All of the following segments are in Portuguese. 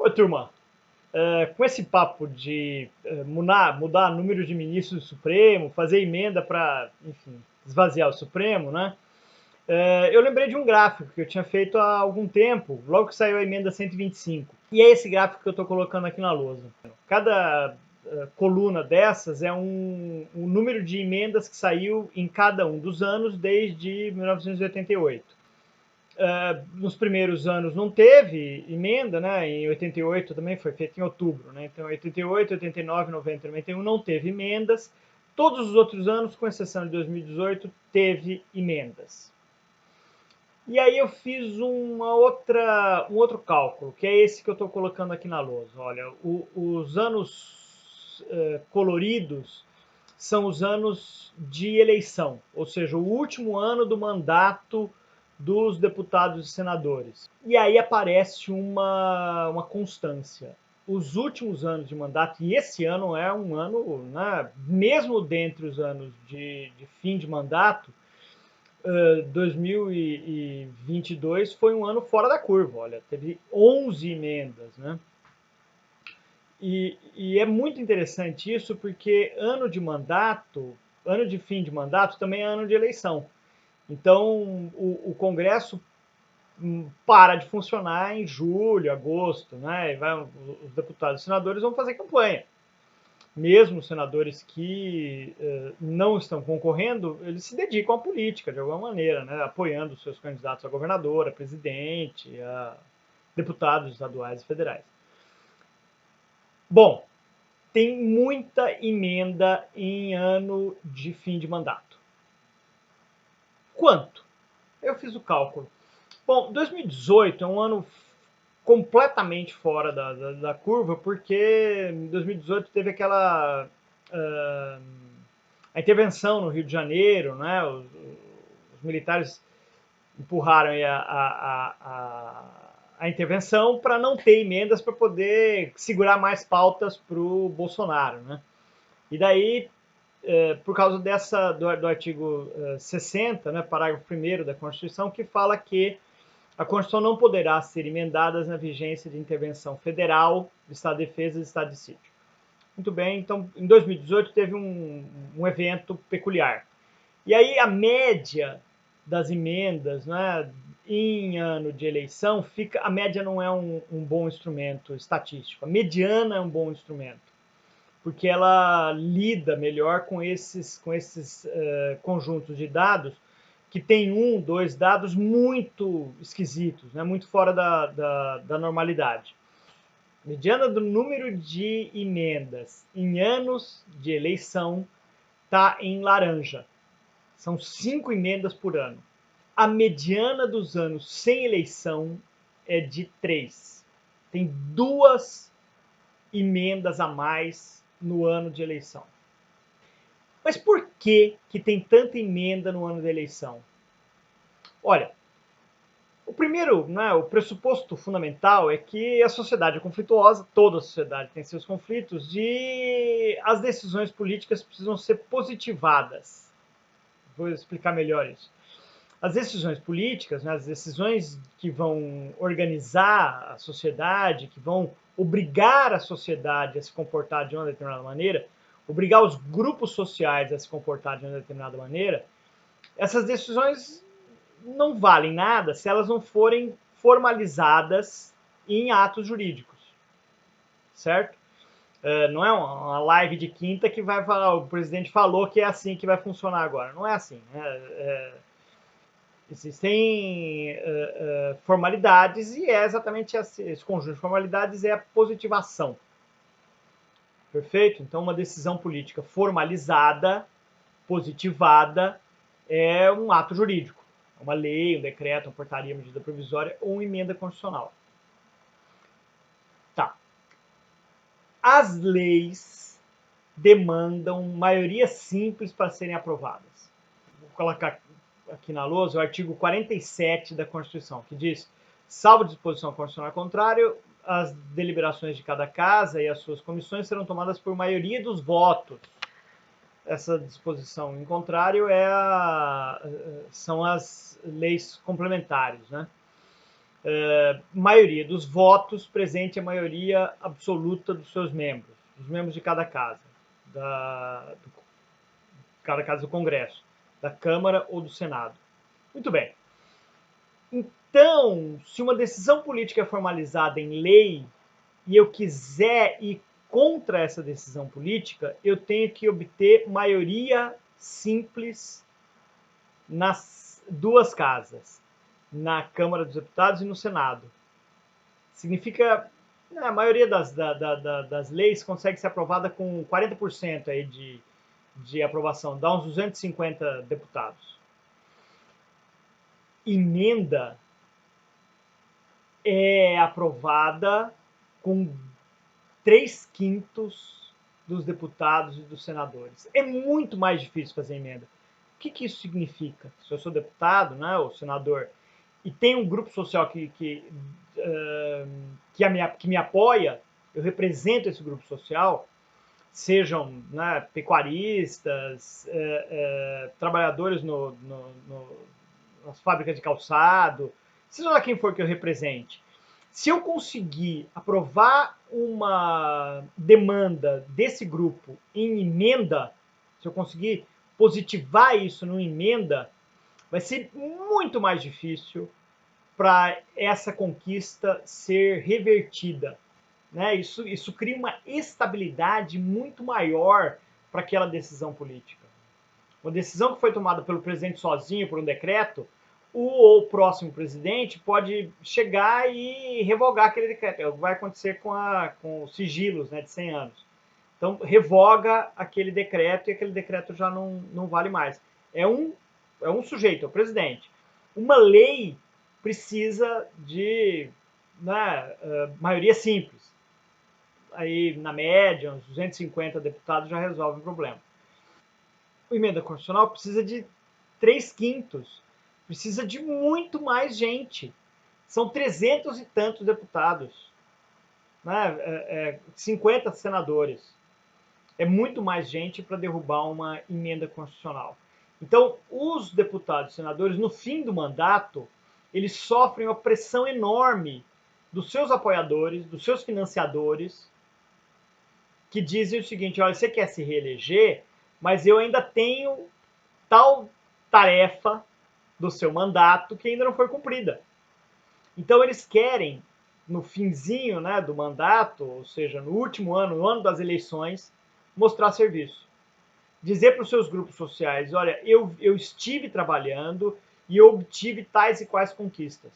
Oi, turma. Com esse papo de mudar número de ministros do Supremo, fazer emenda para, enfim, esvaziar o Supremo, né? Eu lembrei de um gráfico que eu tinha feito há algum tempo, logo que saiu a emenda 125. E é esse gráfico que eu estou colocando aqui na lousa. Cada coluna dessas é um número de emendas que saiu em cada um dos anos desde 1988. Nos primeiros anos não teve emenda, né? Em 88 também foi feito em outubro, né? Então 88, 89, 90, 91 não teve emendas. Todos os outros anos, com exceção de 2018, teve emendas. E aí eu fiz um outro cálculo, que é esse que eu estou colocando aqui na lousa. Olha, os anos coloridos são os anos de eleição, ou seja, o último ano do mandato dos deputados e senadores. E aí aparece uma constância. Os últimos anos de mandato, e esse ano é um ano, né, mesmo dentre os anos de fim de mandato, 2022 foi um ano fora da curva. Olha, teve 11 emendas, né? E é muito interessante isso porque ano de mandato, ano de fim de mandato também é ano de eleição. Então o Congresso para de funcionar em julho, agosto, né? Os deputados e senadores vão fazer campanha. Mesmo os senadores que não estão concorrendo, eles se dedicam à política de alguma maneira, né? Apoiando os seus candidatos a governador, a presidente, a deputados estaduais e federais. Bom, tem muita emenda em ano de fim de mandato. Quanto? Eu fiz o cálculo. Bom, 2018 é um ano completamente fora da curva, porque em 2018 teve aquela a intervenção no Rio de Janeiro, né? Os militares empurraram a intervenção para não ter emendas para poder segurar mais pautas para o Bolsonaro, né? E daí, por causa do artigo 60, né, parágrafo 1º da Constituição, que fala que a Constituição não poderá ser emendada na vigência de intervenção federal, de Estado de Defesa e de Estado de Sítio. Muito bem, então em 2018 teve um evento peculiar. E aí a média das emendas, né, em ano de eleição, a média não é um bom instrumento estatístico, a mediana é um bom instrumento, porque ela lida melhor com esses conjuntos de dados que tem dois dados muito esquisitos, né, muito fora da normalidade. Mediana do número de emendas em anos de eleição está em laranja. São 5 emendas por ano. A mediana dos anos sem eleição é de 3. Tem 2 emendas a mais no ano de eleição. Mas por que tem tanta emenda no ano da eleição? Olha, o primeiro, né, o pressuposto fundamental é que a sociedade é conflituosa, toda a sociedade tem seus conflitos, e as decisões políticas precisam ser positivadas. Vou explicar melhor isso. As decisões políticas, né, as decisões que vão organizar a sociedade, que vão obrigar a sociedade a se comportar de uma determinada maneira, obrigar os grupos sociais a se comportar de uma determinada maneira, essas decisões não valem nada se elas não forem formalizadas em atos jurídicos, certo? Não é uma live de quinta que vai falar, o presidente falou que é assim que vai funcionar agora. Não é assim. Existem formalidades e é exatamente esse conjunto de formalidades é a positivação. Perfeito? Então, uma decisão política formalizada, positivada, é um ato jurídico. Uma lei, um decreto, uma portaria, uma medida provisória ou uma emenda constitucional. Tá. As leis demandam maioria simples para serem aprovadas. Vou colocar aqui na lousa o artigo 47 da Constituição, que diz: salvo disposição constitucional contrária, as deliberações de cada casa e as suas comissões serão tomadas por maioria dos votos. Essa disposição em contrário são as leis complementares, né? maioria dos votos presente a maioria absoluta dos seus membros, dos membros de cada casa, cada casa do Congresso, da Câmara ou do Senado. Muito bem. Então, se uma decisão política é formalizada em lei e eu quiser ir contra essa decisão política, eu tenho que obter maioria simples nas duas casas, na Câmara dos Deputados e no Senado. Significa, a maioria das leis consegue ser aprovada com 40% aí de aprovação, dá uns 250 deputados. Emenda é aprovada com 3/5 dos deputados e dos senadores. É muito mais difícil fazer emenda. O que isso significa? Se eu sou deputado, né, ou senador, e tem um grupo social que me apoia, eu represento esse grupo social, sejam, né, pecuaristas, trabalhadores nas fábricas de calçado, seja lá quem for que eu represente. Se eu conseguir aprovar uma demanda desse grupo em emenda, se eu conseguir positivar isso numa emenda, vai ser muito mais difícil para essa conquista ser revertida. Né? Isso cria uma estabilidade muito maior para aquela decisão política. Uma decisão que foi tomada pelo presidente sozinho, por um decreto, o próximo presidente pode chegar e revogar aquele decreto. É o que vai acontecer com os sigilos, né, de 100 anos. Então, revoga aquele decreto e aquele decreto já não vale mais. É um sujeito, é o presidente. Uma lei precisa de, né, maioria simples. Aí, na média, uns 250 deputados já resolvem o problema. A emenda constitucional precisa de 3/5, precisa de muito mais gente. São 300 e tantos deputados, né? 50 senadores. É muito mais gente para derrubar uma emenda constitucional. Então, os deputados e senadores, no fim do mandato, eles sofrem uma pressão enorme dos seus apoiadores, dos seus financiadores, que dizem o seguinte: olha, você quer se reeleger, mas eu ainda tenho tal tarefa do seu mandato que ainda não foi cumprida. Então eles querem, no finzinho, né, do mandato, ou seja, no último ano, no ano das eleições, mostrar serviço. Dizer para os seus grupos sociais: olha, eu estive trabalhando e eu obtive tais e quais conquistas.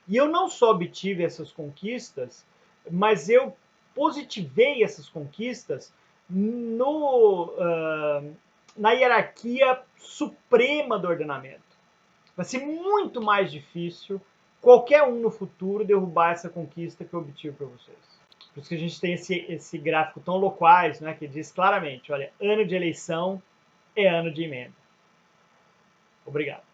E eu não só obtive essas conquistas, mas eu positivei essas conquistas na hierarquia suprema do ordenamento. Vai ser muito mais difícil qualquer um no futuro derrubar essa conquista que eu obtive para vocês. Por isso que a gente tem esse gráfico tão loquaz, né, que diz claramente: olha, ano de eleição é ano de emenda. Obrigado.